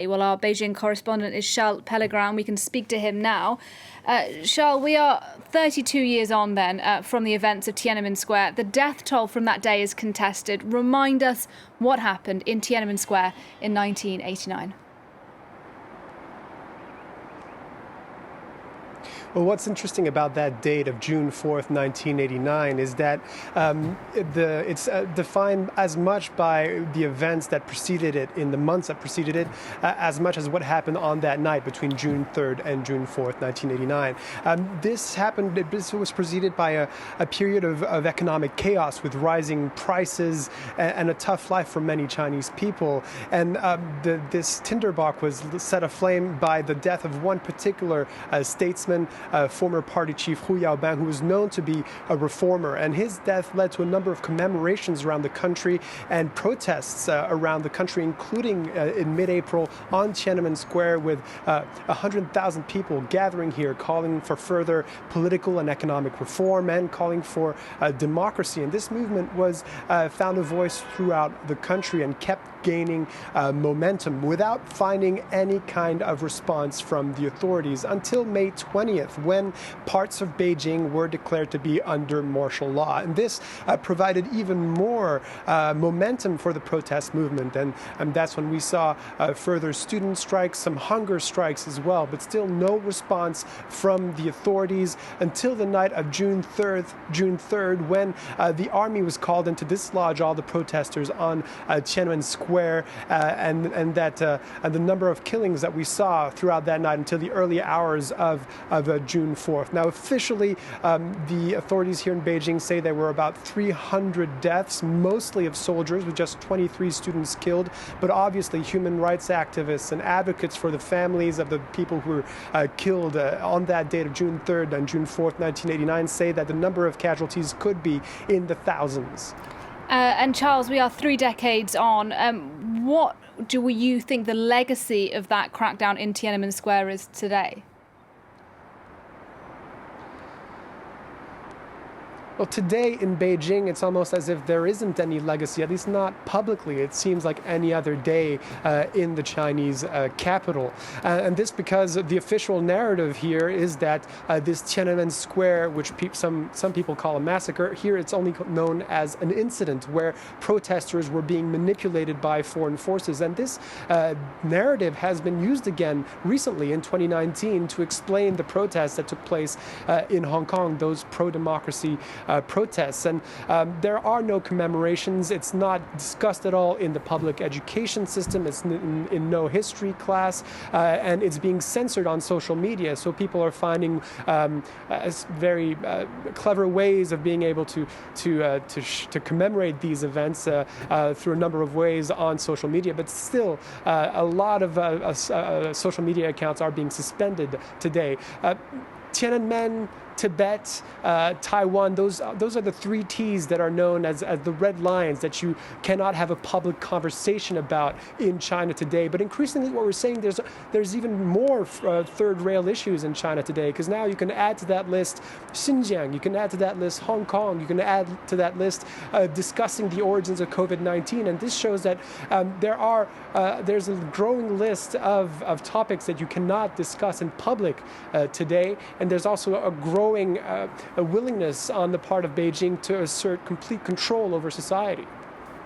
Well, our Beijing correspondent is Charles Pellegrin. We can speak to him now. Charles, we are 32 years on then from the events of Tiananmen Square. The death toll from that day is contested. Remind us what happened in Tiananmen Square in 1989. Well, what's interesting about that date of June 4th, 1989 is that it's defined as much by the events that preceded it, in the months that preceded it, as much as what happened on that night between June 3rd and June 4th, 1989. This was preceded by a period of economic chaos with rising prices and a tough life for many Chinese people. And this tinderbox was set aflame by the death of one particular statesman, former party chief Hu Yaobang, who was known to be a reformer. And his death led to a number of commemorations around the country and protests around the country, including in mid-April on Tiananmen Square, with 100,000 people gathering here, calling for further political and economic reform and calling for democracy. And this movement found a voice throughout the country and kept gaining momentum without finding any kind of response from the authorities until May 20th, when parts of Beijing were declared to be under martial law. And this provided even more momentum for the protest movement. And that's when we saw further student strikes, some hunger strikes as well, but still no response from the authorities until the night of June 3rd, when the army was called in to dislodge all the protesters on Tiananmen Square, and the number of killings that we saw throughout that night until the early hours of June 4th. Now, officially, the authorities here in Beijing say there were about 300 deaths, mostly of soldiers, with just 23 students killed. But obviously, human rights activists and advocates for the families of the people who were killed on that date of June 3rd and June 4th, 1989, say that the number of casualties could be in the thousands. And Charles, we are 3 decades on. What do you think the legacy of that crackdown in Tiananmen Square is today? Well, today in Beijing, it's almost as if there isn't any legacy, at least not publicly. It seems like any other day in the Chinese capital. And this because the official narrative here is that this Tiananmen Square, which some people call a massacre, here it's only known as an incident where protesters were being manipulated by foreign forces. And this narrative has been used again recently in 2019 to explain the protests that took place in Hong Kong, those pro-democracy protests. And there are no commemorations. It's not discussed at all in the public education system. It's in no history class, and it's being censored on social media. So people are finding very clever ways of being able to commemorate these events through a number of ways on social media. But still, a lot of social media accounts are being suspended today. Tiananmen, Tibet, Taiwan, those are the 3 T's that are known as the red lines that you cannot have a public conversation about in China today. But increasingly what we're saying, there's even more third rail issues in China today, because now you can add to that list Xinjiang, you can add to that list Hong Kong, you can add to that list discussing the origins of COVID-19. And this shows that there's a growing list of topics that you cannot discuss in public today. And there's also a growing a willingness on the part of Beijing to assert complete control over society.